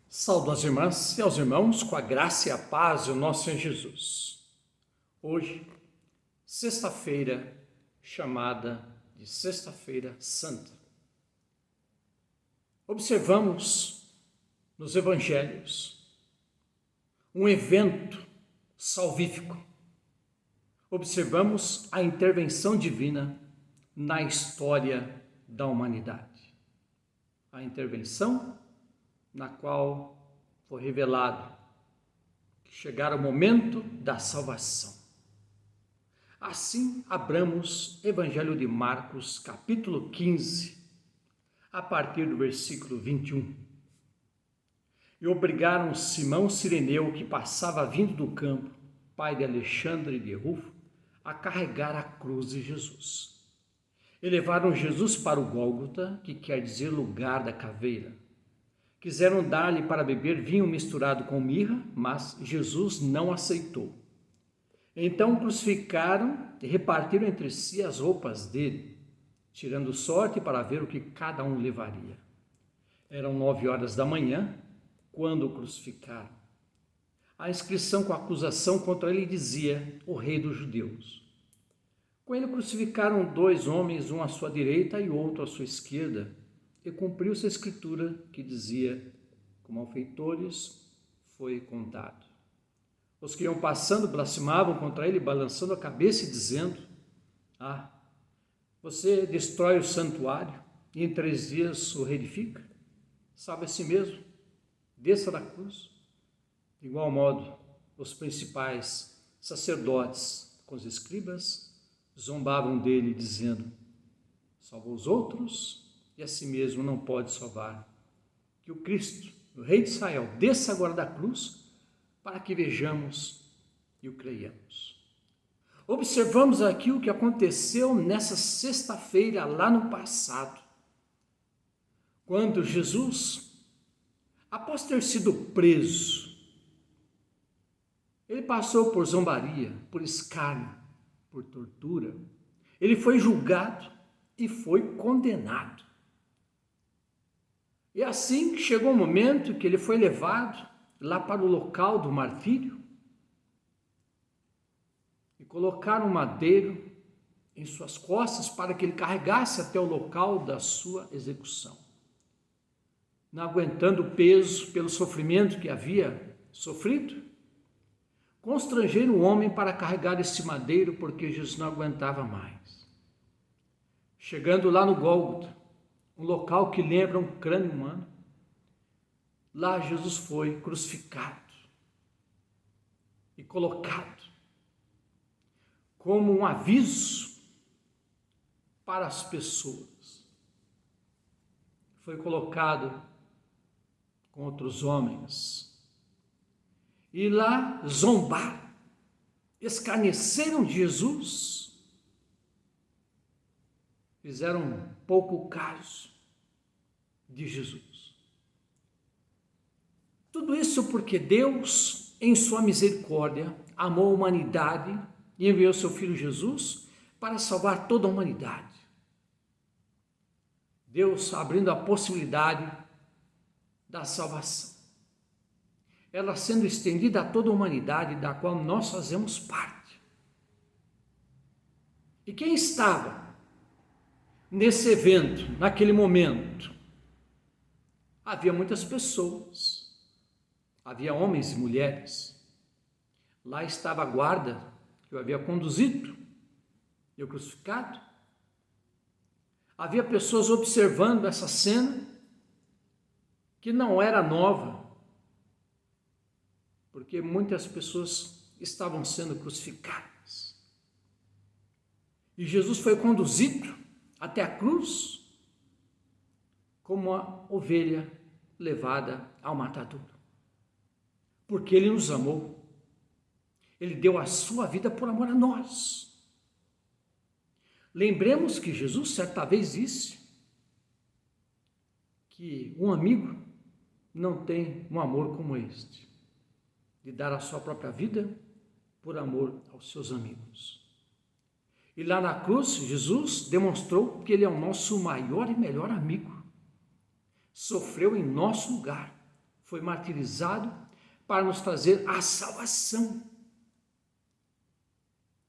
Saúdo as irmãs e aos irmãos com a graça e a paz do nosso Senhor Jesus. Hoje, sexta-feira, chamada de Sexta-feira Santa. Observamos nos evangelhos um evento salvífico. Observamos a intervenção divina na história da humanidade. A intervenção na qual foi revelado que chegara o momento da salvação. Assim, abramos Evangelho de Marcos, capítulo 15, a partir do versículo 21. E obrigaram Simão Cireneu, que passava vindo do campo, pai de Alexandre e de Rufo, a carregar a cruz de Jesus. E levaram Jesus para o Gólgota, que quer dizer lugar da caveira. Quiseram dar-lhe para beber vinho misturado com mirra, mas Jesus não aceitou. Então crucificaram e repartiram entre si as roupas dele, tirando sorte para ver o que cada um levaria. Eram 9 horas da manhã, quando o crucificaram. A inscrição com a acusação contra ele dizia: o rei dos judeus. Com ele crucificaram 2 homens, um à sua direita e outro à sua esquerda. E cumpriu-se a escritura que dizia: com malfeitores foi contado. Os que iam passando blasfemavam contra ele, balançando a cabeça e dizendo: você destrói o santuário e em 3 dias o reedifica? Sabe a si mesmo, desça da cruz. De igual modo, os principais sacerdotes com os escribas zombavam dele, dizendo: salva os outros e a si mesmo não pode salvar. Que o Cristo, o Rei de Israel, desça agora da cruz para que vejamos e o creiamos. Observamos aqui o que aconteceu nessa sexta-feira lá no passado, quando Jesus, após ter sido preso, ele passou por zombaria, por escárnio, por tortura. Ele foi julgado e foi condenado. E assim chegou o momento que ele foi levado lá para o local do martírio e colocaram um madeiro em suas costas para que ele carregasse até o local da sua execução. Não aguentando o peso pelo sofrimento que havia sofrido, constrangeram o homem para carregar esse madeiro porque Jesus não aguentava mais. Chegando lá no Gólgota, um local que lembra um crânio humano, lá Jesus foi crucificado e colocado como um aviso para as pessoas. Foi colocado com outros homens e lá zombaram, escarneceram de Jesus, fizeram pouco caso de Jesus. Tudo isso porque Deus, em sua misericórdia, amou a humanidade e enviou seu Filho Jesus para salvar toda a humanidade. Deus abrindo a possibilidade da salvação, ela sendo estendida a toda a humanidade, da qual nós fazemos parte. E quem estava nesse evento, naquele momento? Havia muitas pessoas, havia homens e mulheres. Lá estava a guarda que o havia conduzido e o crucificado. Havia pessoas observando essa cena que não era nova, porque muitas pessoas estavam sendo crucificadas. E Jesus foi conduzido até a cruz como uma ovelha levada ao matadouro, porque ele nos amou, ele deu a sua vida por amor a nós. Lembremos que Jesus certa vez disse que um amigo não tem um amor como este, de dar a sua própria vida por amor aos seus amigos. E lá na cruz, Jesus demonstrou que ele é o nosso maior e melhor amigo. Sofreu em nosso lugar, foi martirizado para nos trazer a salvação.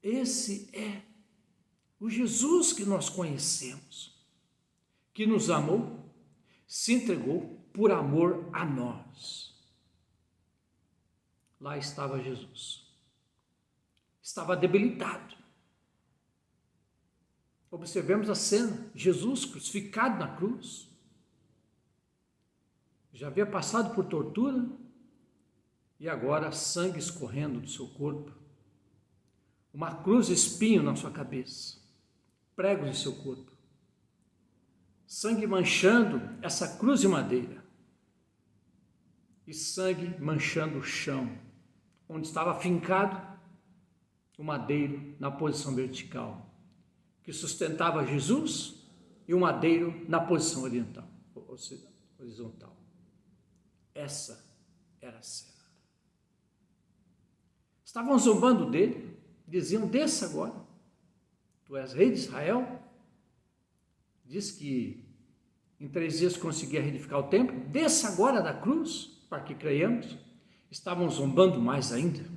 Esse é o Jesus que nós conhecemos, que nos amou, se entregou por amor a nós. Lá estava Jesus. Estava debilitado. Observemos a cena, Jesus crucificado na cruz. Já havia passado por tortura e agora sangue escorrendo do seu corpo. Uma cruz de espinho na sua cabeça, pregos em seu corpo. Sangue manchando essa cruz de madeira. E sangue manchando o chão, onde estava fincado o madeiro na posição vertical, que sustentava Jesus, e o madeiro na posição horizontal. Essa era a cena. Estavam zombando dele, diziam: desça agora, tu és rei de Israel. Diz que em 3 dias conseguia reedificar o templo, desça agora da cruz, para que creiamos. Estavam zombando mais ainda.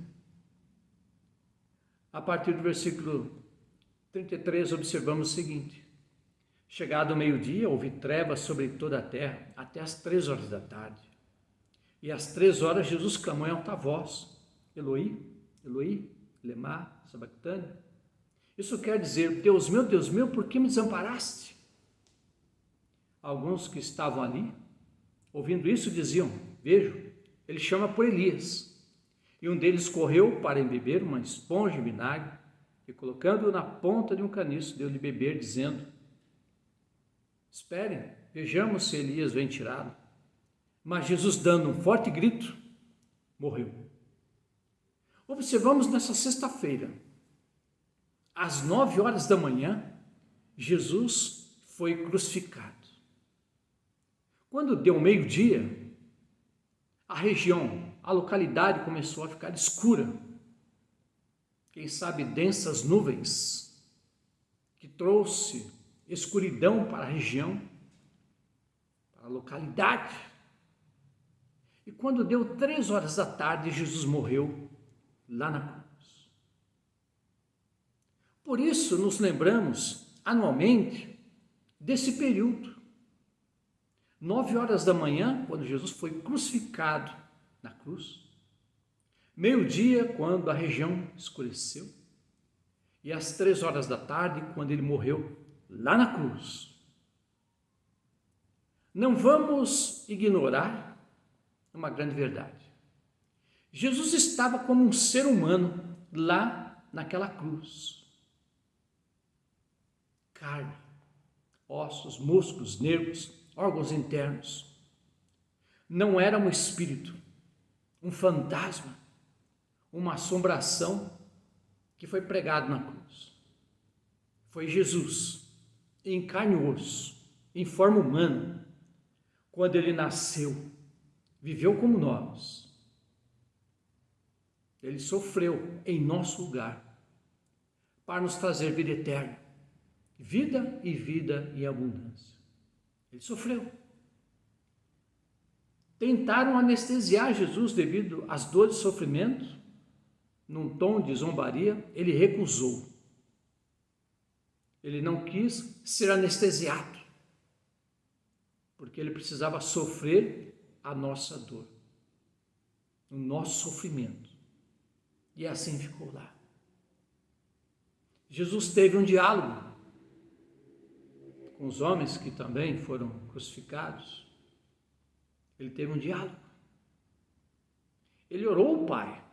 A partir do versículo 33, observamos o seguinte: chegado o meio-dia, houve trevas sobre toda a terra, até as 3 horas da tarde. E às 3 horas, Jesus clamou em alta voz: Eloi, Eloi, lema sabactani. Isso quer dizer: Deus meu, por que me desamparaste? Alguns que estavam ali, ouvindo isso, diziam: vejo, ele chama por Elias. E um deles correu para embeber uma esponja em vinagre, e colocando-o na ponta de um caniço, deu-lhe beber, dizendo: esperem, vejamos se Elias vem tirá-lo. Mas Jesus, dando um forte grito, morreu. Observamos nessa sexta-feira, às 9 horas da manhã, Jesus foi crucificado. Quando deu meio-dia, a região, a localidade começou a ficar escura. Quem sabe densas nuvens que trouxe escuridão para a região, para a localidade. E quando deu 3 horas da tarde, Jesus morreu lá na cruz. Por isso nos lembramos anualmente desse período. 9 horas da manhã, quando Jesus foi crucificado na cruz. Meio-dia, quando a região escureceu. E às 3 horas da tarde, quando ele morreu lá na cruz. Não vamos ignorar uma grande verdade. Jesus estava como um ser humano lá naquela cruz. Carne, ossos, músculos, nervos, órgãos internos. Não era um espírito, um fantasma, uma assombração que foi pregado na cruz. Foi Jesus, em carne e osso, em forma humana, quando ele nasceu, viveu como nós. Ele sofreu em nosso lugar, para nos trazer vida eterna, vida e vida em abundância. Ele sofreu. Tentaram anestesiar Jesus devido às dores e sofrimento, num tom de zombaria. Ele recusou. Ele não quis ser anestesiado, porque ele precisava sofrer a nossa dor, o nosso sofrimento. E assim ficou lá. Jesus teve um diálogo com os homens que também foram crucificados. Ele teve um diálogo. Ele orou ao Pai.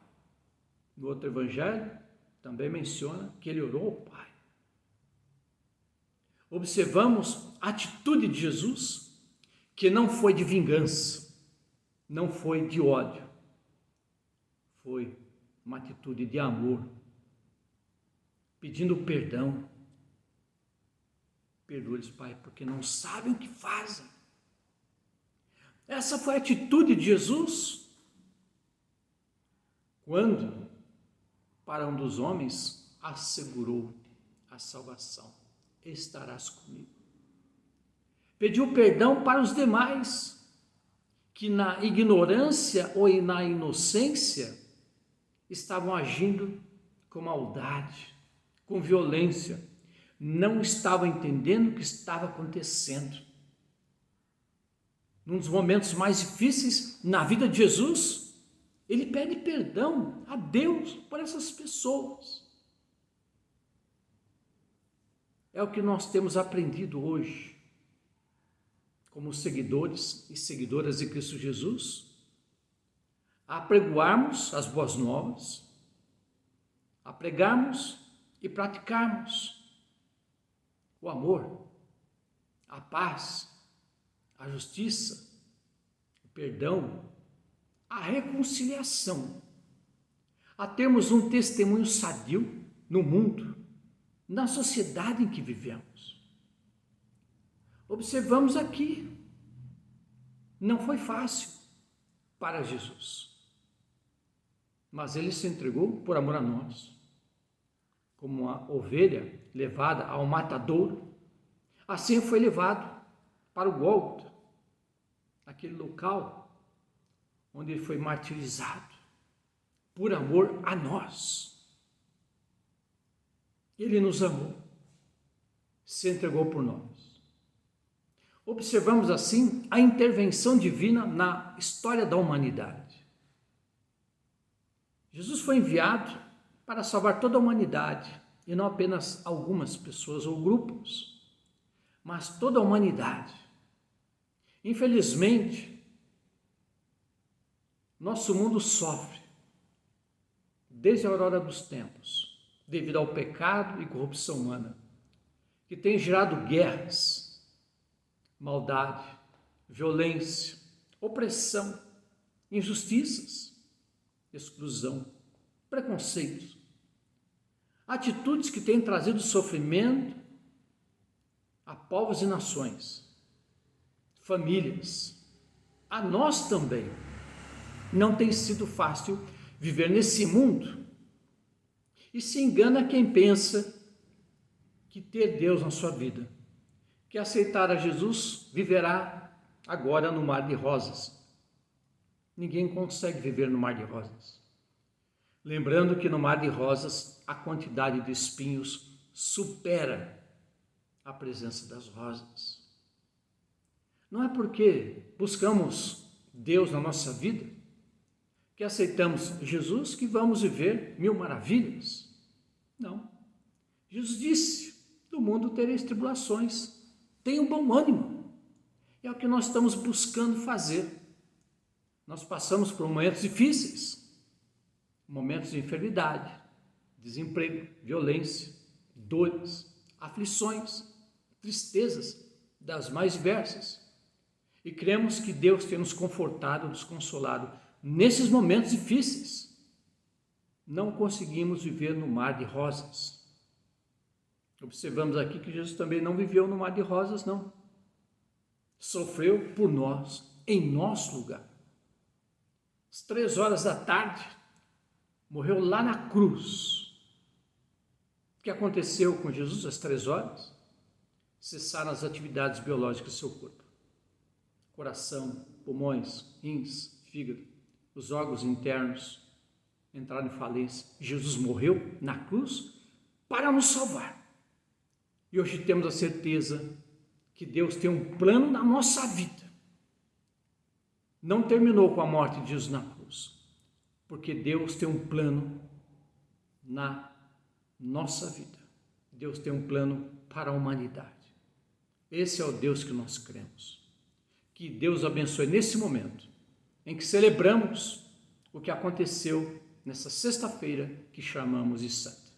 No outro evangelho também menciona que ele orou ao Pai. Observamos a atitude de Jesus, que não foi de vingança, não foi de ódio, foi uma atitude de amor, pedindo perdão. Perdoa-lhes, Pai, porque não sabem o que fazem. Essa foi a atitude de Jesus quando, para um dos homens, assegurou a salvação: estarás comigo. Pediu perdão para os demais que na ignorância ou na inocência estavam agindo com maldade, com violência, não estavam entendendo o que estava acontecendo. Num dos momentos mais difíceis na vida de Jesus, ele pede perdão a Deus por essas pessoas. É o que nós temos aprendido hoje, como seguidores e seguidoras de Cristo Jesus, a pregoarmos as boas novas, a pregarmos e praticarmos o amor, a paz, a justiça, o perdão, a reconciliação, a termos um testemunho sadio no mundo, na sociedade em que vivemos. Observamos aqui, não foi fácil para Jesus, mas ele se entregou por amor a nós, como uma ovelha levada ao matadouro, assim foi levado para o Gólgota, aquele local onde ele foi martirizado, por amor a nós. Ele nos amou, se entregou por nós. Observamos assim a intervenção divina na história da humanidade. Jesus foi enviado para salvar toda a humanidade, e não apenas algumas pessoas ou grupos, mas toda a humanidade. Infelizmente, nosso mundo sofre, desde a aurora dos tempos, devido ao pecado e corrupção humana, que tem gerado guerras, maldade, violência, opressão, injustiças, exclusão, preconceitos, atitudes que têm trazido sofrimento a povos e nações, famílias, a nós também. Não tem sido fácil viver nesse mundo, e se engana quem pensa que ter Deus na sua vida, que aceitar a Jesus, viverá agora no mar de rosas. Ninguém consegue viver no mar de rosas. Lembrando que no mar de rosas a quantidade de espinhos supera a presença das rosas. Não é porque buscamos Deus na nossa vida, que aceitamos Jesus, que vamos viver mil maravilhas. Não. Jesus disse, no mundo tereis tribulações, tenham bom ânimo. É o que nós estamos buscando fazer. Nós passamos por momentos difíceis, momentos de enfermidade, desemprego, violência, dores, aflições, tristezas das mais diversas. E cremos que Deus tem nos confortado, nos consolado nesses momentos difíceis. Não conseguimos viver no mar de rosas. Observamos aqui que Jesus também não viveu no mar de rosas, não. Sofreu por nós, em nosso lugar. Às 3 horas da tarde, morreu lá na cruz. O que aconteceu com Jesus às 3 horas? Cessaram as atividades biológicas do seu corpo. Coração, pulmões, rins, fígado, os órgãos internos entraram em falência. Jesus morreu na cruz para nos salvar. E hoje temos a certeza que Deus tem um plano na nossa vida. Não terminou com a morte de Jesus na cruz, porque Deus tem um plano na nossa vida. Deus tem um plano para a humanidade. Esse é o Deus que nós cremos. Que Deus abençoe nesse momento em que celebramos o que aconteceu nessa sexta-feira que chamamos de Santa.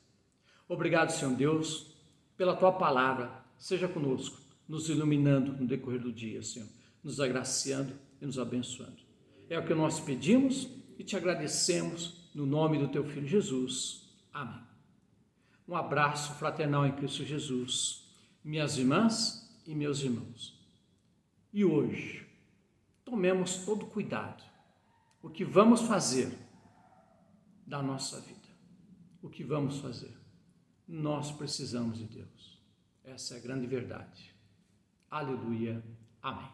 Obrigado, Senhor Deus, pela Tua palavra. Seja conosco, nos iluminando no decorrer do dia, Senhor, nos agraciando e nos abençoando. É o que nós pedimos e te agradecemos no nome do Teu Filho Jesus. Amém. Um abraço fraternal em Cristo Jesus, minhas irmãs e meus irmãos. E hoje, tomemos todo cuidado. O que vamos fazer da nossa vida? O que vamos fazer? Nós precisamos de Deus. Essa é a grande verdade. Aleluia. Amém.